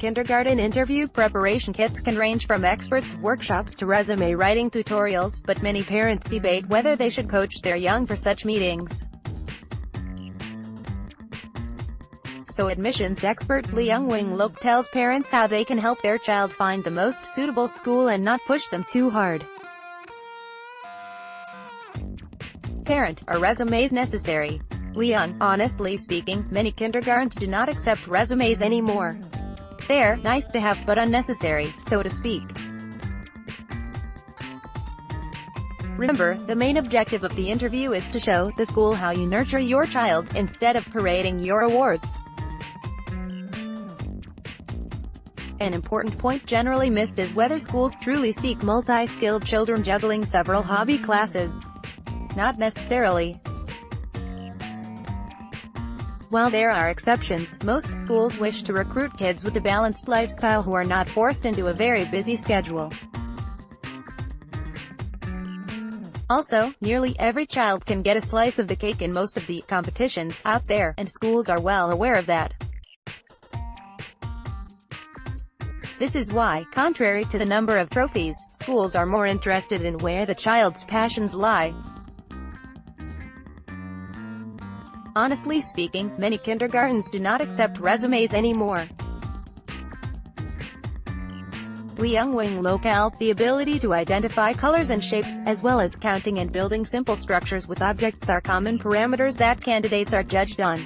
Kindergarten interview preparation kits can range from experts' workshops to resume writing tutorials, but many parents debate whether they should coach their young for such meetings. So admissions expert Leung Wing-lok tells parents how they can help their child find the most suitable school and not push them too hard. Parent, are resumes necessary? Leung, honestly speaking, many kindergartens do not accept resumes anymore. They're nice to have but unnecessary, so to speak. Remember, the main objective of the interview is to show the school how you nurture your child, instead of parading your awards. An important point generally missed is whether schools truly seek multi-skilled children juggling several hobby classes. Not necessarily. While there are exceptions, most schools wish to recruit kids with a balanced lifestyle who are not forced into a very busy schedule. Also, nearly every child can get a slice of the cake in most of the competitions out there, and schools are well aware of that. This is why, contrary to the number of trophies, schools are more interested in where the child's passions lie. Honestly speaking, many kindergartens do not accept resumes anymore. Leung Wing-lok, the ability to identify colors and shapes, as well as counting and building simple structures with objects are common parameters that candidates are judged on.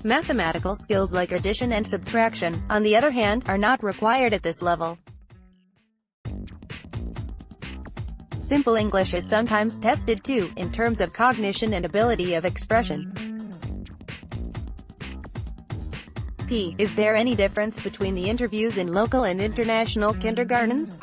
Mathematical skills like addition and subtraction, on the other hand, are not required at this level. Simple English is sometimes tested too, in terms of cognition and ability of expression. P. Is there any difference between the interviews in local and international kindergartens?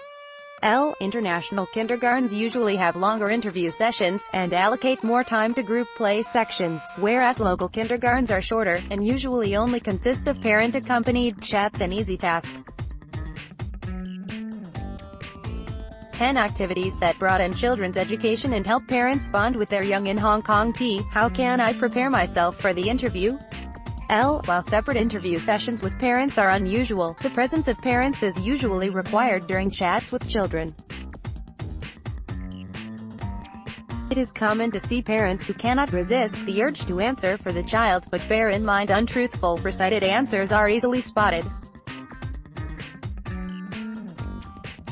L. International kindergartens usually have longer interview sessions, and allocate more time to group play sections, whereas local kindergartens are shorter, and usually only consist of parent-accompanied chats and easy tasks. 10 activities that broaden children's education and help parents bond with their young in Hong Kong. P. How can I prepare myself for the interview? L. While separate interview sessions with parents are unusual, the presence of parents is usually required during chats with children. It is common to see parents who cannot resist the urge to answer for the child, but bear in mind untruthful, recited answers are easily spotted.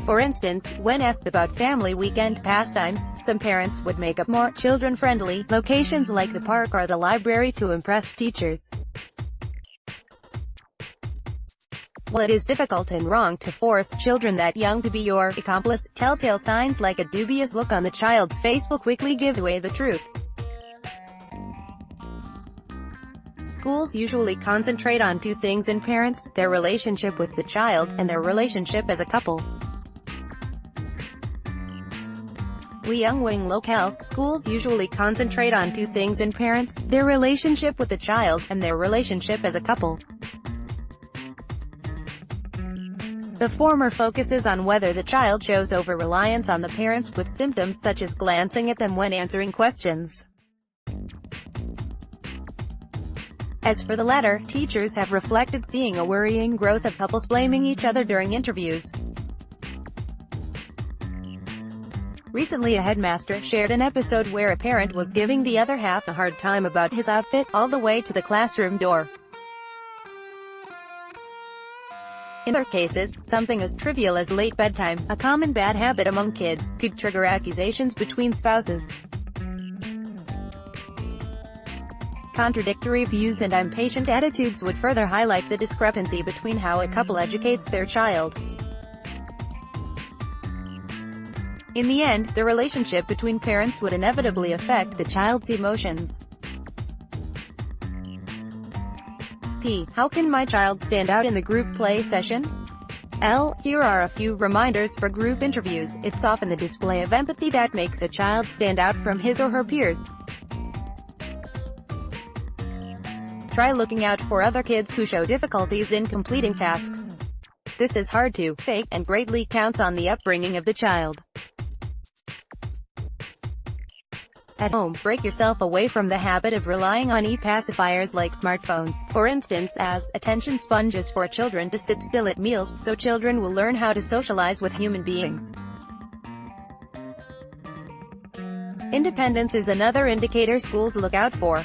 For instance, when asked about family weekend pastimes, some parents would make up more children-friendly locations like the park or the library to impress teachers. While it is difficult and wrong to force children that young to be your accomplice, telltale signs like a dubious look on the child's face will quickly give away the truth. Schools usually concentrate on two things in parents: their relationship with the child, and their relationship as a couple. Leung Wing-lok, schools usually concentrate on two things in parents: their relationship with the child, and their relationship as a couple. The former focuses on whether the child shows over-reliance on the parents, with symptoms such as glancing at them when answering questions. As for the latter, teachers have reflected seeing a worrying growth of couples blaming each other during interviews. Recently, a headmaster shared an episode where a parent was giving the other half a hard time about his outfit, all the way to the classroom door. In other cases, something as trivial as late bedtime, a common bad habit among kids, could trigger accusations between spouses. Contradictory views and impatient attitudes would further highlight the discrepancy between how a couple educates their child. In the end, the relationship between parents would inevitably affect the child's emotions. P. How can my child stand out in the group play session? L. Here are a few reminders for group interviews. It's often the display of empathy that makes a child stand out from his or her peers. Try looking out for other kids who show difficulties in completing tasks. This is hard to fake, and greatly counts on the upbringing of the child. At home, break yourself away from the habit of relying on e-pacifiers like smartphones, for instance, as attention sponges for children to sit still at meals, so children will learn how to socialize with human beings. Independence is another indicator schools look out for.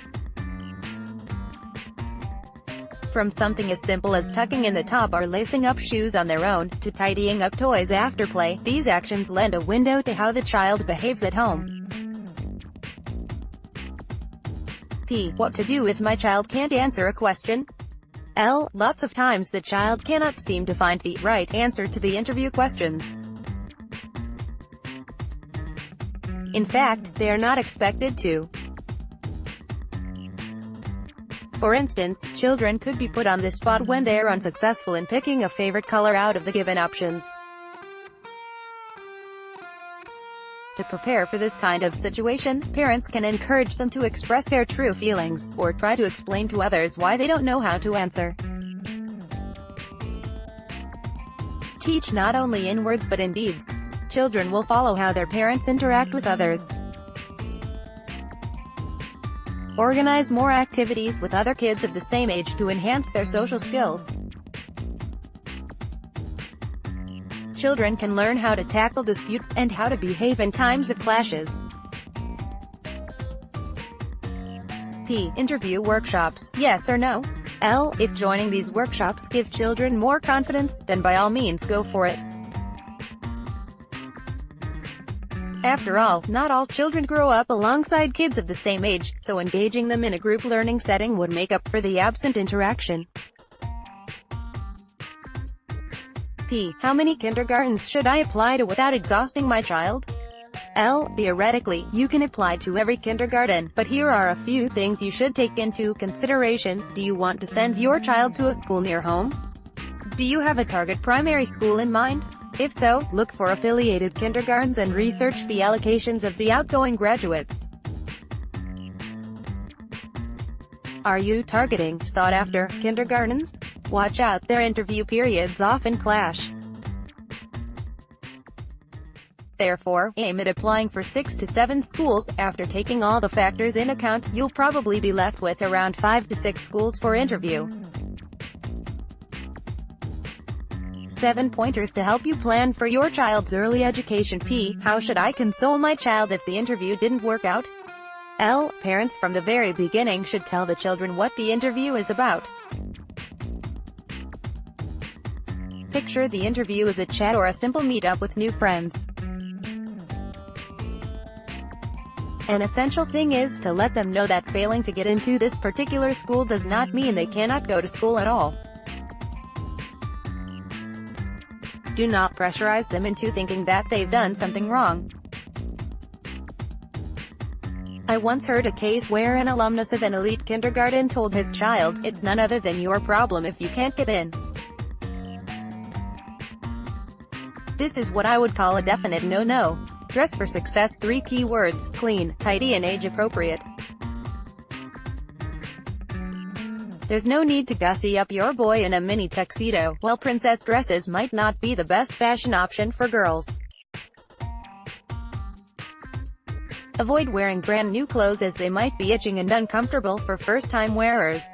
From something as simple as tucking in the top or lacing up shoes on their own, to tidying up toys after play, these actions lend a window to how the child behaves at home. P. What to do if my child can't answer a question? L. Lots of times the child cannot seem to find the right answer to the interview questions. In fact, they are not expected to. For instance, children could be put on the spot when they are unsuccessful in picking a favorite color out of the given options. To prepare for this kind of situation, parents can encourage them to express their true feelings, or try to explain to others why they don't know how to answer. Teach not only in words but in deeds. Children will follow how their parents interact with others. Organize more activities with other kids of the same age to enhance their social skills. Children can learn how to tackle disputes and how to behave in times of clashes. P. Interview workshops, yes or no? L. If joining these workshops give children more confidence, then by all means go for it. After all, not all children grow up alongside kids of the same age, so engaging them in a group learning setting would make up for the absent interaction. P. How many kindergartens should I apply to without exhausting my child? L. Theoretically, you can apply to every kindergarten, but here are a few things you should take into consideration. Do you want to send your child to a school near home? Do you have a target primary school in mind? If so, look for affiliated kindergartens and research the allocations of the outgoing graduates. Are you targeting sought-after kindergartens? Watch out, their interview periods often clash. Therefore, aim at applying for 6 to 7 schools. After taking all the factors in account, you'll probably be left with around 5 to 6 schools for interview. 7 pointers to help you plan for your child's early education. P. How should I console my child if the interview didn't work out? L. Parents from the very beginning should tell the children what the interview is about. Picture the interview as a chat or a simple meet-up with new friends. An essential thing is to let them know that failing to get into this particular school does not mean they cannot go to school at all. Do not pressurize them into thinking that they've done something wrong. I once heard a case where an alumnus of an elite kindergarten told his child, "It's none other than your problem if you can't get in." This is what I would call a definite no-no. Dress for success. 3 key words: clean, tidy and age-appropriate. There's no need to gussy up your boy in a mini tuxedo, while princess dresses might not be the best fashion option for girls. Avoid wearing brand new clothes as they might be itching and uncomfortable for first-time wearers.